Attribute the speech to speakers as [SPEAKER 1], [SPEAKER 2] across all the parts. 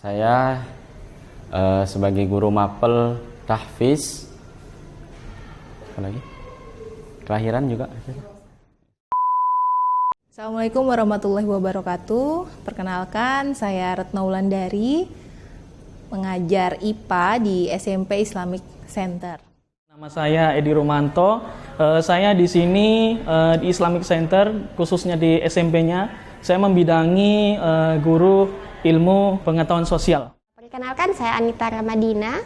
[SPEAKER 1] Saya sebagai guru mapel tahfiz, apa lagi? Kelahiran juga.
[SPEAKER 2] Assalamualaikum warahmatullahi wabarakatuh. Perkenalkan, saya Retno Wulandari, mengajar IPA di SMP Islamic Center.
[SPEAKER 3] Nama saya Edi Rumanto. Saya di sini di Islamic Center, khususnya di SMP-nya, saya membidangi guru ilmu pengetahuan sosial.
[SPEAKER 4] Perkenalkan, saya Anita Ramadina,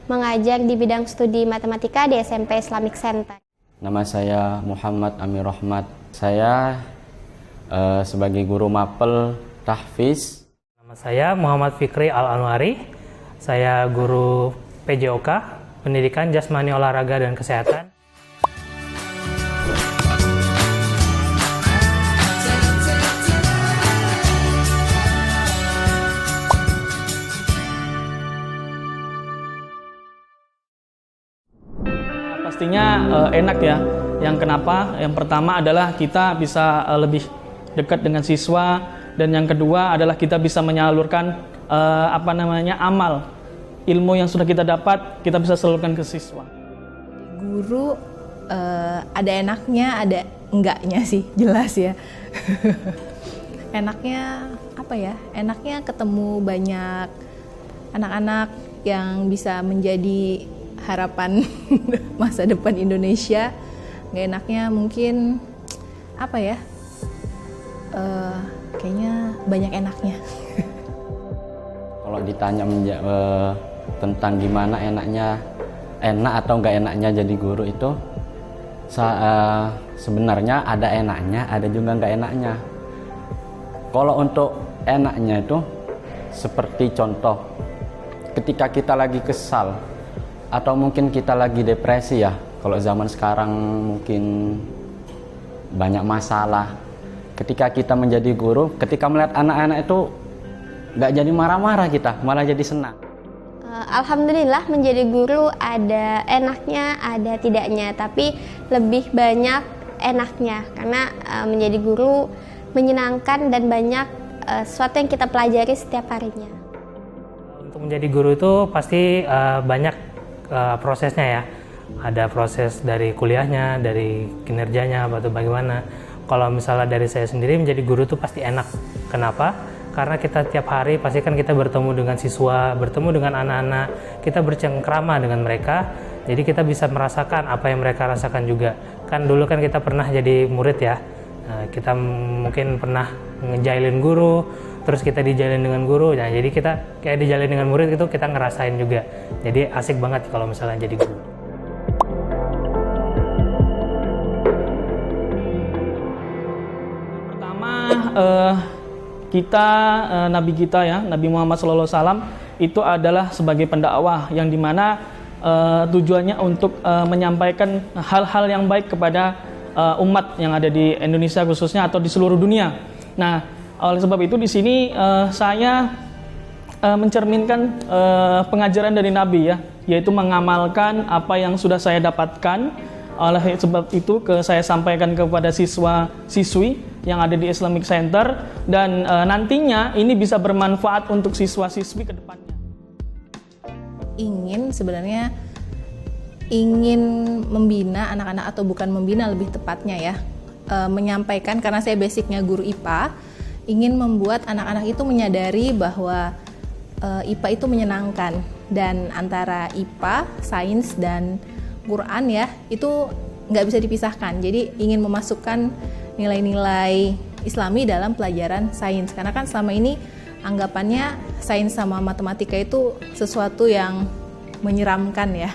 [SPEAKER 4] mengajar di bidang studi matematika di SMP Islamic Center.
[SPEAKER 1] Nama saya Muhammad Amir Rahmat. Saya sebagai guru mapel tahfiz.
[SPEAKER 5] Nama saya Muhammad Fikri Al-Anwari. Saya guru PJOK, Pendidikan Jasmani Olahraga dan Kesehatan.
[SPEAKER 3] Pastinya enak ya. Yang kenapa? Yang pertama adalah kita bisa lebih dekat dengan siswa, dan yang kedua adalah kita bisa menyalurkan amal ilmu yang sudah kita dapat, kita bisa salurkan ke siswa.
[SPEAKER 2] Guru ada enaknya, ada enggaknya sih, jelas ya. Enaknya apa ya? Enaknya ketemu banyak anak-anak yang bisa menjadi harapan masa depan Indonesia. Nggak enaknya mungkin apa ya? Kayaknya banyak enaknya.
[SPEAKER 1] Kalau ditanya tentang gimana enak atau nggak enaknya jadi guru itu, sebenarnya ada enaknya, ada juga nggak enaknya. Kalau untuk enaknya itu seperti contoh, ketika kita lagi kesal atau mungkin kita lagi depresi ya, kalau zaman sekarang mungkin banyak masalah. Ketika kita menjadi guru, ketika melihat anak-anak itu nggak jadi marah-marah, kita malah jadi senang.
[SPEAKER 4] Alhamdulillah, menjadi guru ada enaknya, ada tidaknya, tapi lebih banyak enaknya karena menjadi guru menyenangkan dan banyak sesuatu yang kita pelajari setiap harinya.
[SPEAKER 5] Untuk menjadi guru itu pasti banyak prosesnya ya. Ada proses dari kuliahnya, dari kinerjanya, atau bagaimana. Kalau misalnya dari saya sendiri, menjadi guru itu pasti enak. Kenapa? Karena kita tiap hari pasti kan kita bertemu dengan siswa, bertemu dengan anak-anak, kita bercengkrama dengan mereka, jadi kita bisa merasakan apa yang mereka rasakan juga. Kan dulu kan kita pernah jadi murid ya, kita mungkin pernah ngejailin guru, terus kita dijalin dengan guru, nah jadi kita kayak dijalin dengan murid itu kita ngerasain juga. Jadi asik banget kalau misalnya jadi guru.
[SPEAKER 3] Nabi kita ya, Nabi Muhammad SAW itu adalah sebagai pendakwah yang dimana tujuannya untuk menyampaikan hal-hal yang baik kepada umat yang ada di Indonesia khususnya atau di seluruh dunia. Nah, oleh sebab itu di sini saya mencerminkan pengajaran dari Nabi ya, yaitu mengamalkan apa yang sudah saya dapatkan. Oleh sebab itu saya sampaikan kepada siswa-siswi yang ada di Islamic Center, dan nantinya ini bisa bermanfaat untuk siswa-siswi ke depannya.
[SPEAKER 2] Sebenarnya ingin membina anak-anak, atau bukan membina lebih tepatnya ya, menyampaikan, karena saya basicnya guru IPA, ingin membuat anak-anak itu menyadari bahwa IPA itu menyenangkan, dan antara IPA, sains, dan Quran ya, itu nggak bisa dipisahkan. Jadi ingin memasukkan nilai-nilai Islami dalam pelajaran sains, karena kan selama ini anggapannya sains sama matematika itu sesuatu yang menyeramkan ya.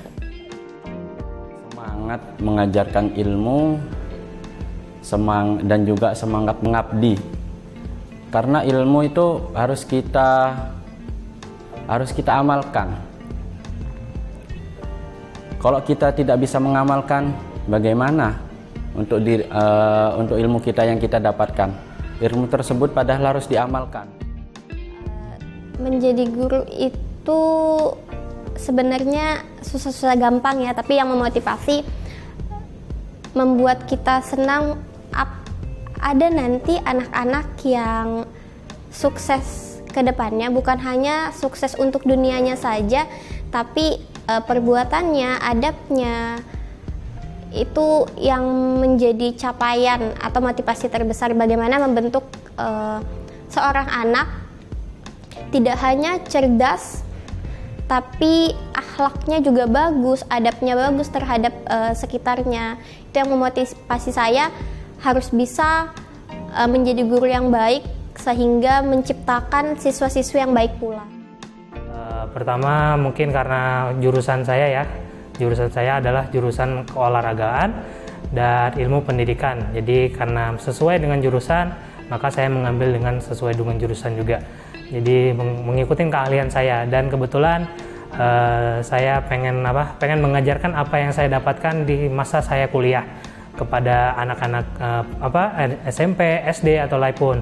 [SPEAKER 1] Semangat mengajarkan ilmu, dan juga semangat mengabdi, karena ilmu itu harus kita amalkan. Kalau kita tidak bisa mengamalkan, bagaimana untuk ilmu kita yang kita dapatkan? Ilmu tersebut padahal harus diamalkan.
[SPEAKER 4] Menjadi guru itu sebenarnya susah-susah gampang ya, tapi yang memotivasi, membuat kita senang, ada nanti anak-anak yang sukses ke depannya, bukan hanya sukses untuk dunianya saja, tapi perbuatannya, adabnya, itu yang menjadi capaian atau motivasi terbesar bagaimana membentuk seorang anak tidak hanya cerdas, tapi akhlaknya juga bagus, adabnya bagus terhadap sekitarnya. Itu yang memotivasi saya harus bisa menjadi guru yang baik sehingga menciptakan siswa-siswi yang baik pula.
[SPEAKER 5] Pertama mungkin karena jurusan saya adalah jurusan keolahragaan dan ilmu pendidikan. Jadi karena sesuai dengan jurusan, maka saya mengambil dengan sesuai dengan jurusan juga. Jadi mengikuti keahlian saya, dan kebetulan saya pengen mengajarkan apa yang saya dapatkan di masa saya kuliah kepada anak-anak SMP, SD atau lainpun.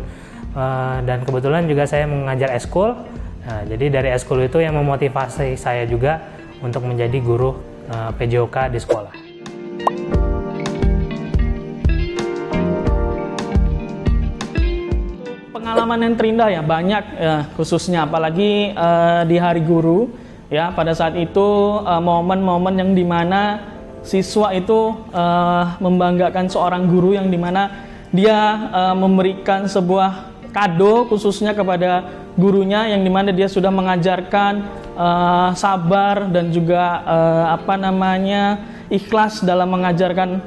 [SPEAKER 5] Dan kebetulan juga saya mengajar eskul. Nah, jadi dari eskul itu yang memotivasi saya juga untuk menjadi guru PJOK di sekolah.
[SPEAKER 3] Pengalaman yang terindah ya banyak khususnya apalagi di Hari Guru ya, pada saat itu momen-momen yang dimana siswa itu membanggakan seorang guru yang dimana dia memberikan sebuah kado khususnya kepada gurunya yang dimana dia sudah mengajarkan sabar dan juga ikhlas dalam mengajarkan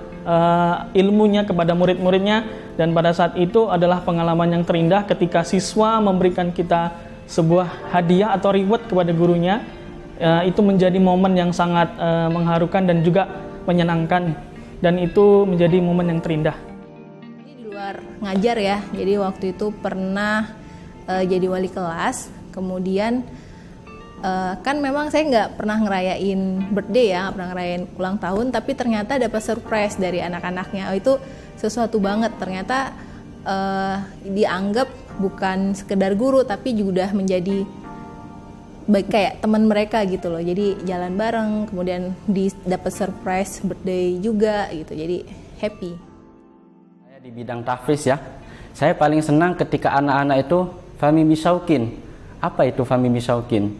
[SPEAKER 3] ilmunya kepada murid-muridnya. Dan pada saat itu adalah pengalaman yang terindah ketika siswa memberikan kita sebuah hadiah atau reward kepada gurunya. Itu menjadi momen yang sangat mengharukan dan juga menyenangkan, dan itu menjadi momen yang terindah.
[SPEAKER 2] Di luar ngajar ya, jadi waktu itu pernah jadi wali kelas, kemudian kan memang saya nggak pernah ngerayain birthday ya, nggak pernah ngerayain ulang tahun, tapi ternyata dapat surprise dari anak-anaknya. Itu sesuatu banget, ternyata dianggap bukan sekedar guru tapi juga udah menjadi kayak teman mereka gitu loh. Jadi jalan bareng, kemudian dapat surprise birthday juga gitu, jadi happy.
[SPEAKER 1] Saya di bidang tahfiz ya, saya paling senang ketika anak-anak itu fahmi bisaukin. Apa itu fahmi bisaukin?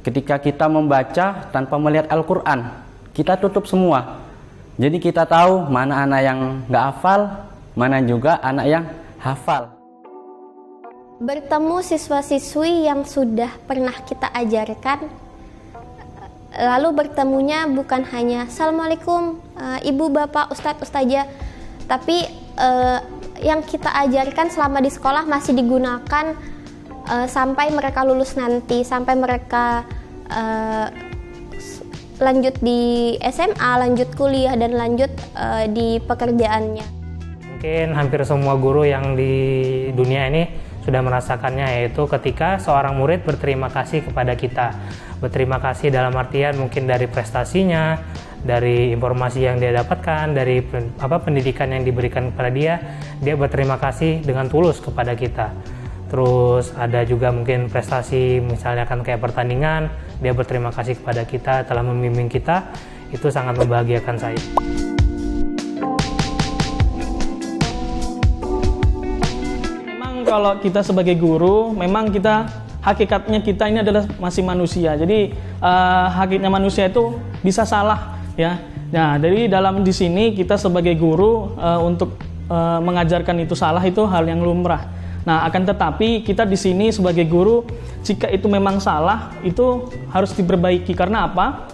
[SPEAKER 1] Ketika kita membaca tanpa melihat Al-Quran, kita tutup semua. Jadi kita tahu mana anak yang nggak hafal, mana juga anak yang hafal.
[SPEAKER 4] Bertemu siswa-siswi yang sudah pernah kita ajarkan, lalu bertemunya bukan hanya Assalamualaikum, Ibu, Bapak, Ustadz, Ustazah, tapi yang kita ajarkan selama di sekolah masih digunakan sampai mereka lulus nanti, sampai mereka lanjut di SMA, lanjut kuliah, dan lanjut di pekerjaannya.
[SPEAKER 5] Mungkin hampir semua guru yang di dunia ini sudah merasakannya, yaitu ketika seorang murid berterima kasih kepada kita. Berterima kasih dalam artian mungkin dari prestasinya, dari informasi yang dia dapatkan, dari pendidikan yang diberikan kepada dia berterima kasih dengan tulus kepada kita. Terus ada juga mungkin prestasi misalnya kan kayak pertandingan, dia berterima kasih kepada kita telah membimbing kita, itu sangat membahagiakan saya.
[SPEAKER 3] Memang kalau kita sebagai guru, memang hakikatnya kita ini adalah masih manusia. Jadi hakikatnya manusia itu bisa salah ya. Nah, dari di sini kita sebagai guru untuk mengajarkan itu salah itu hal yang lumrah. Nah, akan tetapi kita di sini sebagai guru, jika itu memang salah, itu harus diperbaiki. Karena apa?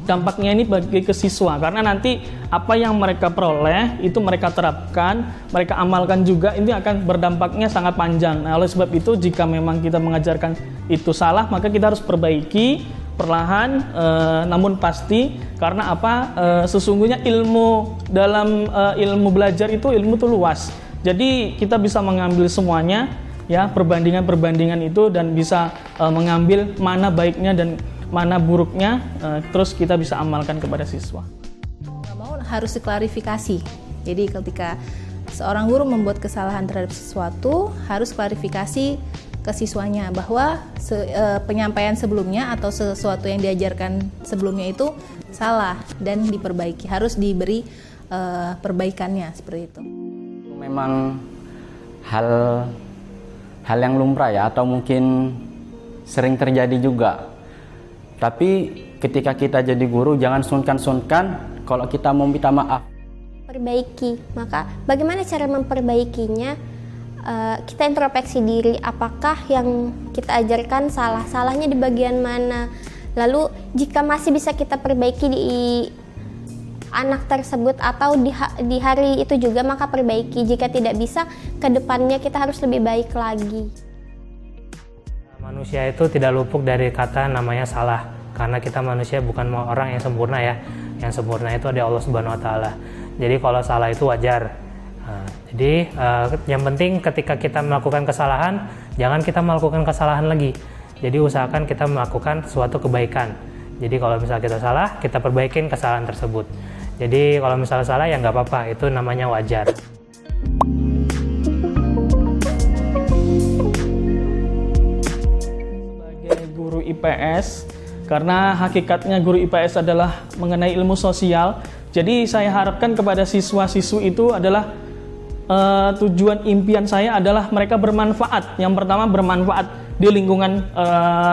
[SPEAKER 3] Dampaknya ini bagi ke siswa. Karena nanti apa yang mereka peroleh, itu mereka terapkan, mereka amalkan juga, ini akan berdampaknya sangat panjang. Nah, oleh sebab itu, jika memang kita mengajarkan itu salah, maka kita harus perbaiki perlahan, namun pasti. Karena apa? Sesungguhnya ilmu dalam ilmu belajar itu luas. Jadi kita bisa mengambil semuanya ya, perbandingan itu, dan bisa mengambil mana baiknya dan mana buruknya, terus kita bisa amalkan kepada siswa.
[SPEAKER 2] Nggak mau harus diklarifikasi. Jadi ketika seorang guru membuat kesalahan terhadap sesuatu, harus klarifikasi ke siswanya bahwa penyampaian sebelumnya atau sesuatu yang diajarkan sebelumnya itu salah dan diperbaiki, harus diberi perbaikannya seperti itu.
[SPEAKER 1] Memang hal yang lumrah ya, atau mungkin sering terjadi juga. Tapi ketika kita jadi guru jangan sungkan-sungkan kalau kita mau minta maaf.
[SPEAKER 4] Perbaiki, maka bagaimana cara memperbaikinya? Kita introspeksi diri, apakah yang kita ajarkan salah, salahnya di bagian mana. Lalu jika masih bisa kita perbaiki di anak tersebut atau di hari itu juga, maka perbaiki. Jika tidak bisa, ke depannya kita harus lebih baik lagi.
[SPEAKER 5] Manusia itu tidak luput dari kata namanya salah, karena kita manusia bukan orang yang sempurna ya. Yang sempurna itu ada Allah Subhanahu wa Ta'ala. Jadi kalau salah itu wajar. Jadi yang penting ketika kita melakukan kesalahan, jangan kita melakukan kesalahan lagi. Jadi usahakan kita melakukan suatu kebaikan. Jadi kalau misalnya kita salah, kita perbaikin kesalahan tersebut. Jadi kalau misalnya salah ya nggak apa-apa, itu namanya wajar.
[SPEAKER 3] Sebagai guru IPS, karena hakikatnya guru IPS adalah mengenai ilmu sosial, jadi saya harapkan kepada siswa-siswi itu adalah tujuan impian saya adalah mereka bermanfaat. Yang pertama bermanfaat di lingkungan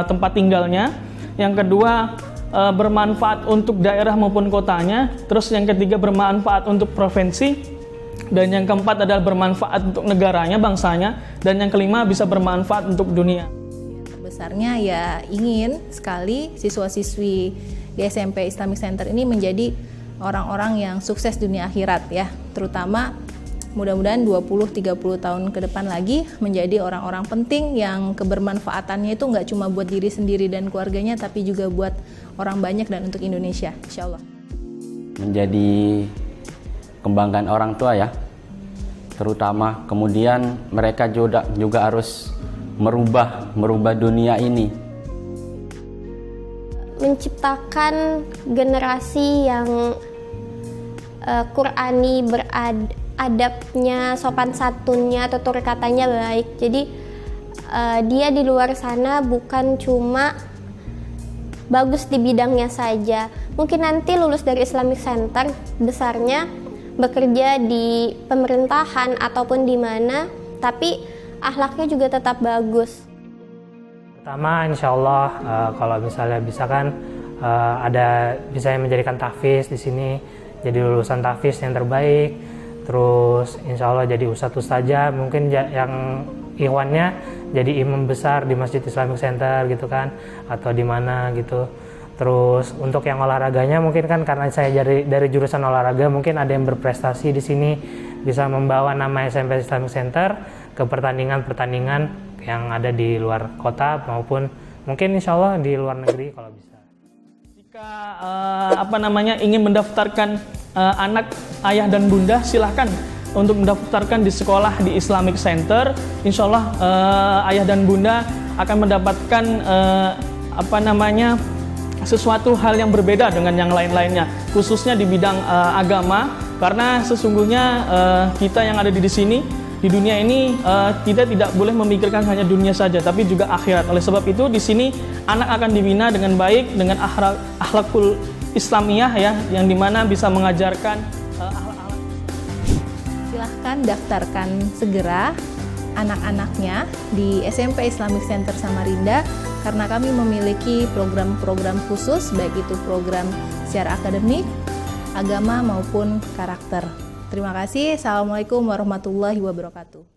[SPEAKER 3] tempat tinggalnya, yang kedua bermanfaat untuk daerah maupun kotanya, terus yang ketiga bermanfaat untuk provinsi, dan yang keempat adalah bermanfaat untuk negaranya, bangsanya, dan yang kelima bisa bermanfaat untuk dunia.
[SPEAKER 2] Terbesarnya ya ingin sekali siswa-siswi di SMP Islamic Center ini menjadi orang-orang yang sukses dunia akhirat ya, terutama mudah-mudahan 20-30 tahun ke depan lagi menjadi orang-orang penting yang kebermanfaatannya itu nggak cuma buat diri sendiri dan keluarganya, tapi juga buat orang banyak dan untuk Indonesia, insya Allah.
[SPEAKER 1] Menjadi kebanggaan orang tua ya, terutama. Kemudian mereka juga harus merubah dunia ini.
[SPEAKER 4] Menciptakan generasi yang Qur'ani, adabnya, sopan santunnya, tutur katanya baik. Jadi dia di luar sana bukan cuma bagus di bidangnya saja. Mungkin nanti lulus dari Islamic Center, besarnya bekerja di pemerintahan ataupun di mana, tapi akhlaknya juga tetap bagus.
[SPEAKER 5] Pertama, insya Allah kalau misalnya bisa kan bisa menjadikan tahfiz di sini, jadi lulusan tahfiz yang terbaik. Terus insya Allah jadi ustadz-ustadzah, mungkin yang ikhwannya jadi imam besar di Masjid Islamic Center gitu kan, atau di mana gitu. Terus untuk yang olahraganya mungkin kan karena saya dari jurusan olahraga, mungkin ada yang berprestasi di sini, bisa membawa nama SMP Islamic Center ke pertandingan-pertandingan yang ada di luar kota maupun mungkin insya Allah di luar negeri kalau bisa.
[SPEAKER 3] Jika ingin mendaftarkan anak, ayah dan bunda, silahkan untuk mendaftarkan di sekolah di Islamic Center. Insya Allah ayah dan bunda akan mendapatkan sesuatu hal yang berbeda dengan yang lain-lainnya, khususnya di bidang agama, karena sesungguhnya kita yang ada di sini di dunia ini kita tidak boleh memikirkan hanya dunia saja, tapi juga akhirat. Oleh sebab itu di sini anak akan dibina dengan baik dengan akhlakul Islamiyah ya, yang dimana bisa mengajarkan akhlak-akhlak.
[SPEAKER 2] Silahkan daftarkan segera anak-anaknya di SMP Islamic Center Samarinda, karena kami memiliki program-program khusus, baik itu program secara akademik, agama maupun karakter. Terima kasih. Assalamualaikum warahmatullahi wabarakatuh.